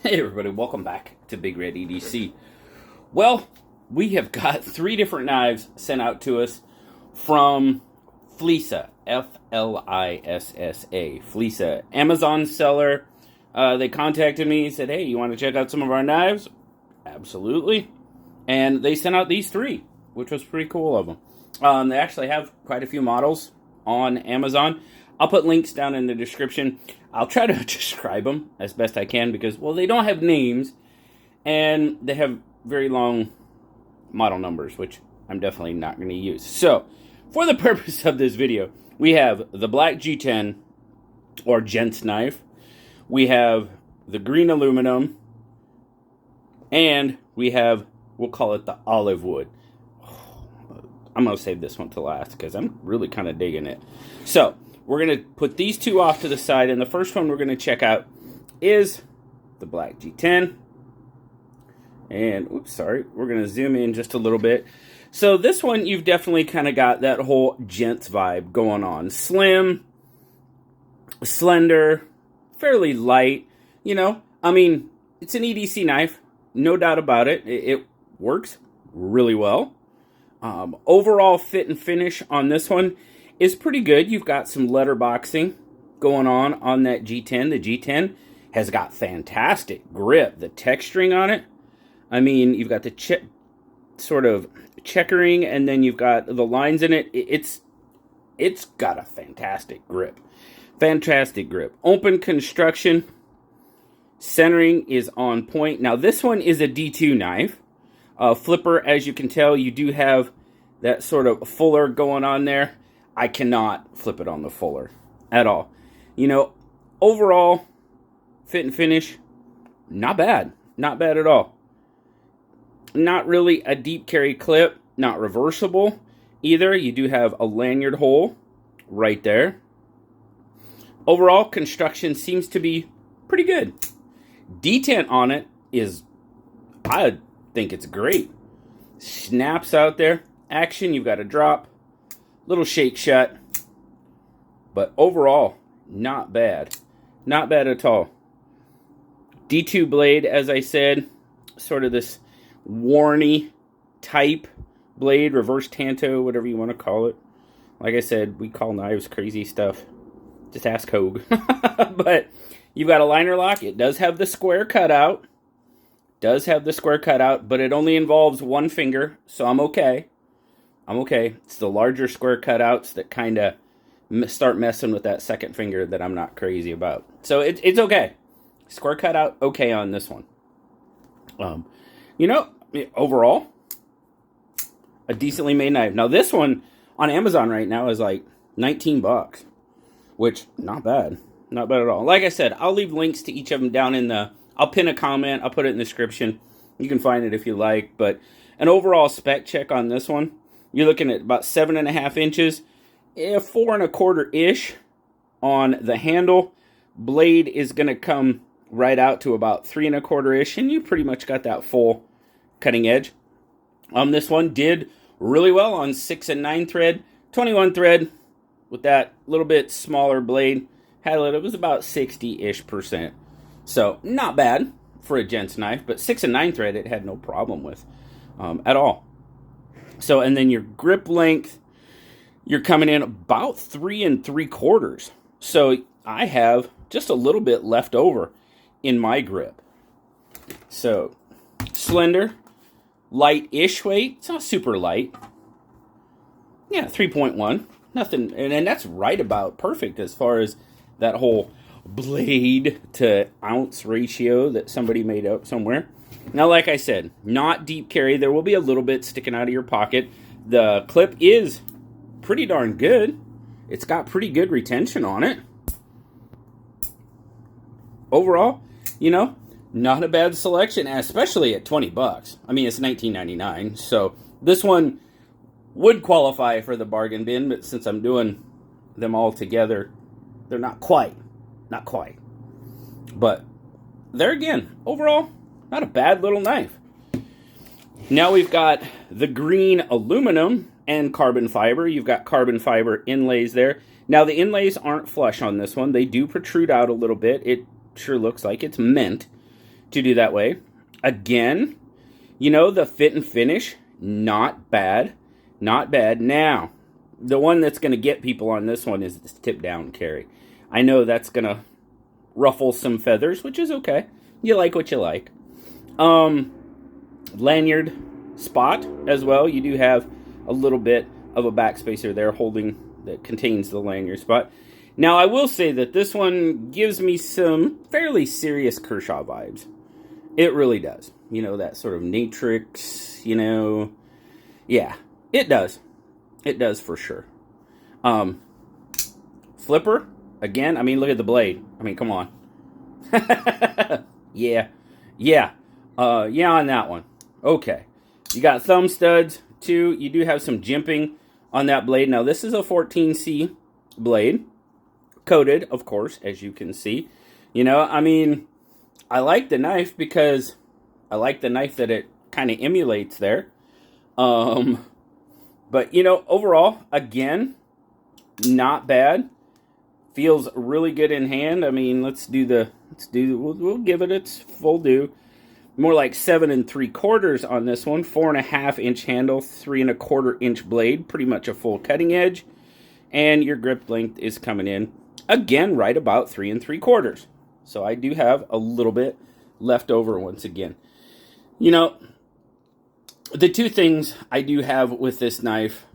Hey everybody, welcome back to BigRedEDC. Well, we have got 3 different knives sent out to us from Flissa, F-L-I-S-S-A, Flissa, Amazon seller. They contacted me and said, hey, you want to check out some of our knives? Absolutely. And they sent out these 3, which was pretty cool of them. They actually have quite a few models on Amazon. I'll put links down in the description. I'll try to describe them as best I can because, well, they don't have names and they have very long model numbers, which I'm definitely not going to use. So, for the purpose of this video, we have the black G10 or gents knife. We have the green aluminum, and we have, we'll call it the olive wood. I'm going to save this one to last because I'm really kind of digging it. So, we're going to put these 2 off to the side, and the first one we're going to check out is the black G10. And, oops, sorry, we're going to zoom in just a little bit. So this one, you've definitely kind of got that whole gents vibe going on. Slim, slender, fairly light, you know. I mean, it's an EDC knife, no doubt about it. It works really well. Overall fit and finish on this one is pretty good. You've got some letterboxing going on that G10. The G10 has got fantastic grip. The texturing on it, I mean, you've got the sort of checkering, and then you've got the lines in it. It's got a fantastic grip. Fantastic grip. Open construction. Centering is on point. Now, this one is a D2 knife. Flipper, as you can tell, you do have that sort of fuller going on there. I cannot flip it on the fuller at all. You know, overall, fit and finish, not bad. Not bad at all. Not really a deep carry clip, not reversible either. You do have a lanyard hole right there. Overall, construction seems to be pretty good. Detent on it is, I think it's great. Snaps out there. Action, you've got a drop. Little shake shut. But overall, not bad. Not bad at all. D2 blade, as I said, sort of this warny type blade, reverse tanto, whatever you want to call it. Like I said, we call knives crazy stuff. Just ask Hogue. But you've got a liner lock. It does have the square cutout. But it only involves 1 finger, so I'm okay. It's the larger square cutouts that kind of start messing with that second finger that I'm not crazy about. So it's okay. Square cutout, okay on this one. You know, overall, a decently made knife. Now, this one on Amazon right now is like $19, which, not bad. Not bad at all. Like I said, I'll leave links to each of them down in the... I'll pin a comment. I'll put it in the description. You can find it if you like. But an overall spec check on this one, you're looking at about 7.5 inches, 4 1/4-ish on the handle. Blade is going to come right out to about 3 1/4-ish, and you pretty much got that full cutting edge. This one did really well on 6 and 9 thread, 21 thread with that little bit smaller blade. It was about 60-ish%. So, not bad for a gent's knife, but 6 and 9 thread it had no problem with at all. So, and then your grip length, you're coming in about 3 3/4. So, I have just a little bit left over in my grip. So, slender, light-ish weight. It's not super light. Yeah, 3.1. Nothing, and that's right about perfect as far as that whole blade to ounce ratio that somebody made up somewhere. Now, like I said, not deep carry. There will be a little bit sticking out of your pocket. The clip is pretty darn good. It's got pretty good retention on it. Overall, you know, not a bad selection, especially at $20. I mean, it's $19.99, so this one would qualify for the bargain bin, but since I'm doing them all together, they're not quite. But there again, overall, not a bad little knife. Now we've got the green aluminum and carbon fiber. You've got carbon fiber inlays there. Now the inlays aren't flush on this one. They do protrude out a little bit. It sure looks like it's meant to do that way. Again, you know, the fit and finish, not bad. Not bad. Now, the one that's going to get people on this one is this tip down carry. I know that's going to ruffle some feathers, which is okay. You like what you like. Lanyard spot as well. You do have a little bit of a backspacer there holding that contains the lanyard spot. Now, I will say that this one gives me some fairly serious Kershaw vibes. It really does. You know, that sort of Natrix, you know. Yeah, it does. It does for sure. Flipper, again, I mean, look at the blade. I mean, come on. Yeah. Yeah, on that one. Okay. You got thumb studs, too. You do have some jimping on that blade. Now, this is a 14C blade. Coated, of course, as you can see. You know, I mean, I like the knife because I like the knife that it kind of emulates there. But, you know, overall, again, not bad. Feels really good in hand. I mean, we'll give it its full due. More like 7 3/4 on this one. 4.5 inch handle, 3 1/4 inch blade. Pretty much a full cutting edge. And your grip length is coming in, again, right about 3 3/4. So I do have a little bit left over once again. You know, the two things I do have with this knife,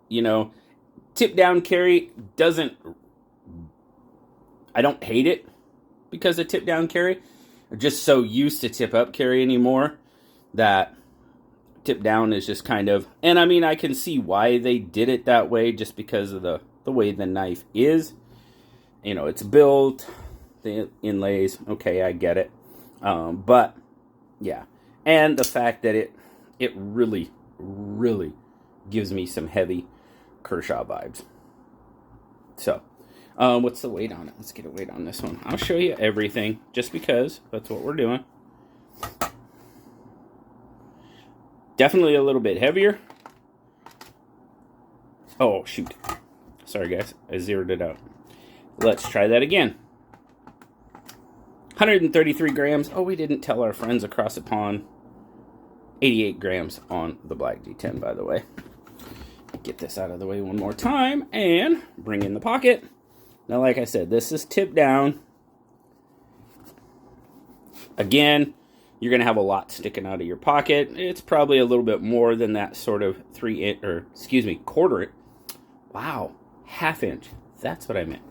you know, tip down carry I don't hate it because of tip down carry. I'm just so used to tip up carry anymore that tip down is just kind of, and I mean, I can see why they did it that way just because of the way the knife is. You know, it's built, the inlays, okay, I get it. But, yeah. And the fact that it really, really gives me some heavy Kershaw vibes. So, what's the weight on it? Let's get a weight on this one. I'll show you everything, just because that's what we're doing. Definitely a little bit heavier. Oh, shoot. Sorry, guys. I zeroed it out. Let's try that again. 133 grams. Oh, we didn't tell our friends across the pond. 88 grams on the Black D10, by the way. Get this out of the way one more time and bring in the pocket. Now, like I said, this is tip down. Again, you're going to have a lot sticking out of your pocket. It's probably a little bit more than that sort of quarter. Wow, half inch. That's what I meant.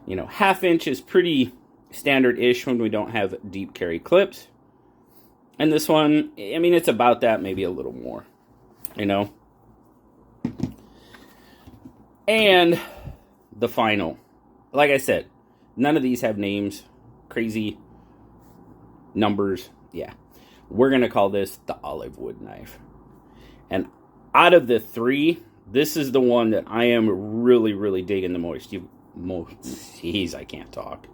You know, half inch is pretty standard-ish when we don't have deep carry clips. And this one, I mean, it's about that, maybe a little more, you know. And the final. Like I said, none of these have names, crazy numbers. Yeah. We're going to call this the olive wood knife. And out of the three, this is the one that I am really, really digging the most. Jeez, I can't talk.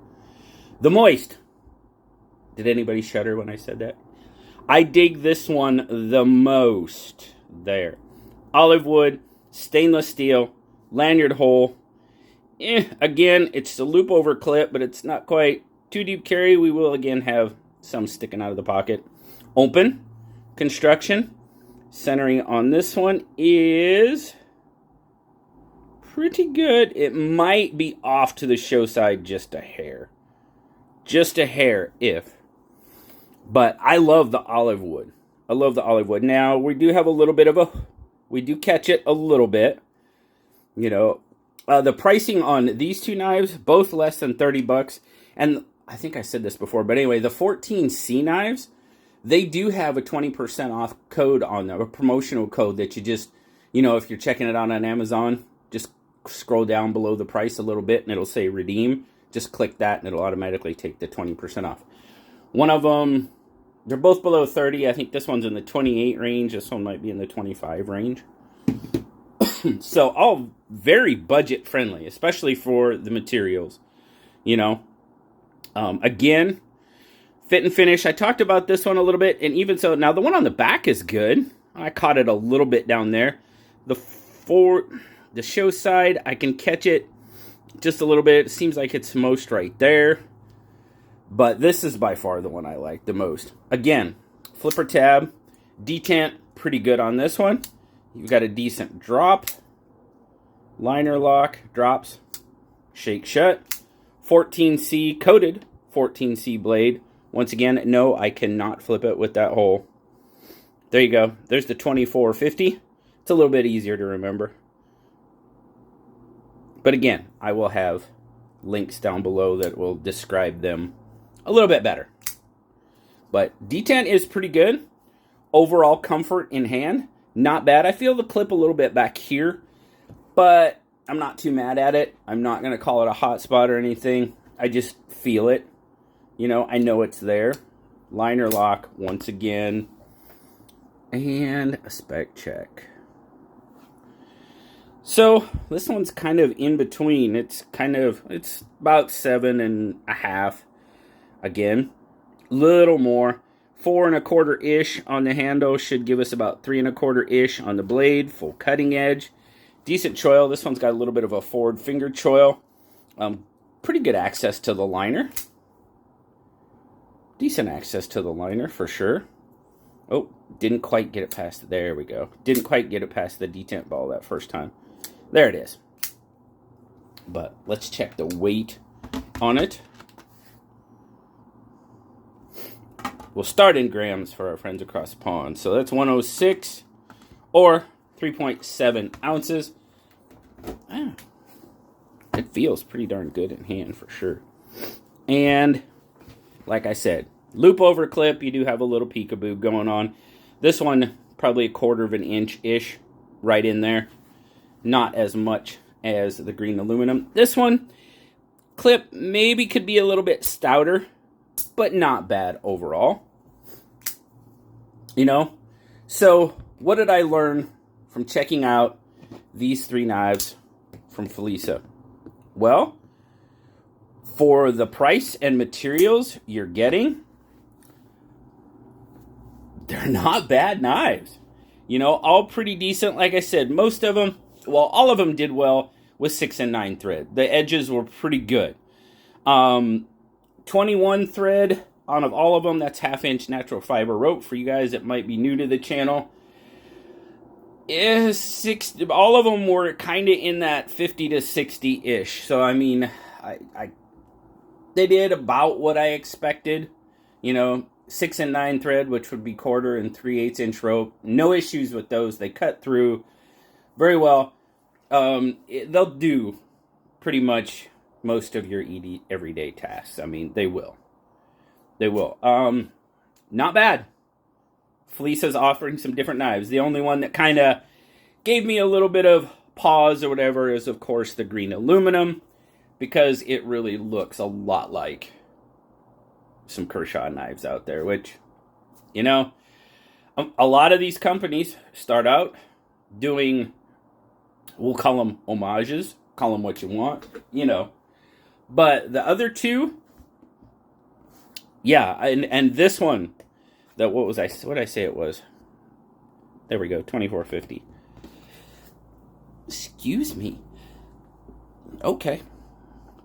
The moist. Did anybody shudder when I said that? I dig this one the most. There. Olive wood, stainless steel, lanyard hole. Again, it's a loop over clip, but it's not quite too deep carry. We will again have some sticking out of the pocket. Open construction. Centering on this one is pretty good. It might be off to the show side just a hair. Just a hair, if. But I love the olive wood. I love the olive wood. Now, we do have a little bit of we do catch it a little bit. You know, the pricing on these two knives, both less than $30. And I think I said this before, but anyway, the 14C knives, they do have a 20% off code on them, a promotional code that you just, you know, if you're checking it out on Amazon, just scroll down below the price a little bit and it'll say redeem. Just click that and it'll automatically take the 20% off. One of them, they're both below 30. I think this one's in the 28 range. This one might be in the 25 range. So all very budget friendly, especially for the materials, you know. Again, fit and finish. I talked about this one a little bit, and even so, now the one on the back is good. I caught it a little bit down there. The show side, I can catch it just a little bit. It seems like it's most right there. But this is by far the one I like the most. Again, flipper tab, detent, pretty good on this one. You've got a decent drop. Liner lock, drops, shake shut. 14C, coated 14C blade. Once again, no, I cannot flip it with that hole. There you go. There's the 2450. It's a little bit easier to remember. But again, I will have links down below that will describe them a little bit better. But detent is pretty good. Overall comfort in hand, not bad. I feel the clip a little bit back here, but I'm not too mad at it. I'm not going to call it a hot spot or anything. I just feel it. You know, I know it's there. Liner lock once again. And a spec check. So this one's kind of in between. It's about 7.5. Again, little more. 4 1/4-ish on the handle should give us about 3 1/4-ish on the blade. Full cutting edge. Decent choil. This one's got a little bit of a forward finger choil. Pretty good access to the liner. Decent access to the liner for sure. Oh, didn't quite get it past. There we go. Didn't quite get it past the detent ball that first time. There it is. But let's check the weight on it. We'll start in grams for our friends across the pond. So that's 106 or 3.7 ounces. It feels pretty darn good in hand for sure. And like I said, loop over clip, you do have a little peekaboo going on. This one, probably 1/4 inch-ish right in there. Not as much as the green aluminum. This one, clip maybe could be a little bit stouter, but not bad overall. You know? So, what did I learn from checking out these 3 knives from Flissa? Well, for the price and materials you're getting, they're not bad knives. You know, all pretty decent. Like I said, most of them, well, all of them did well with 6 and 9 thread. The edges were pretty good. 21 thread out of all of them. That's 1/2-inch natural fiber rope for you guys that might be new to the channel. All of them were kind of in that 50 to 60-ish. So, I mean, they did about what I expected. You know, 6 and 9 thread, which would be 1/4 and 3/8 inch rope. No issues with those. They cut through very well. They'll do pretty much most of your everyday tasks. I mean, they will. They will. Not bad. Flissa's offering some different knives. The only one that kind of gave me a little bit of pause or whatever is, of course, the green aluminum, because it really looks a lot like some Kershaw knives out there, which, you know, a lot of these companies start out doing, we'll call them homages, call them what you want, you know. But the other two, yeah, and this one, what did I say it was? There we go, 2450. Excuse me. Okay.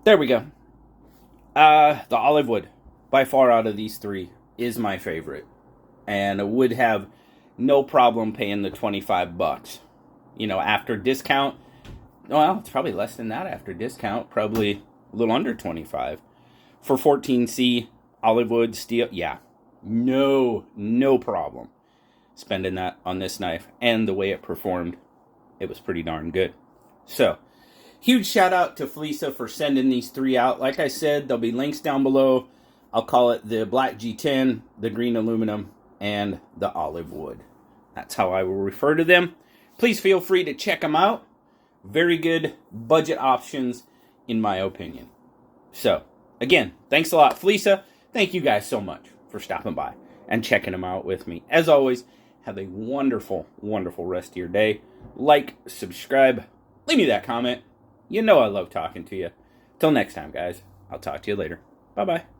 There we go. The olive wood, by far out of these 3, is my favorite. And I would have no problem paying the $25. You know, after discount, well, it's probably less than that after discount. Probably a little under 25. For 14C, olive wood, steel, yeah. No problem spending that on this knife. And the way it performed, it was pretty darn good. So, huge shout out to Flissa for sending these 3 out. Like I said, there'll be links down below. I'll call it the black G10, the green aluminum, and the olive wood. That's how I will refer to them. Please feel free to check them out. Very good budget options, in my opinion. So, again, thanks a lot, Flissa. Thank you guys so much for stopping by and checking them out with me. As always, have a wonderful, wonderful rest of your day. Like, subscribe, leave me that comment. You know I love talking to you. Till next time, guys. I'll talk to you later. Bye-bye.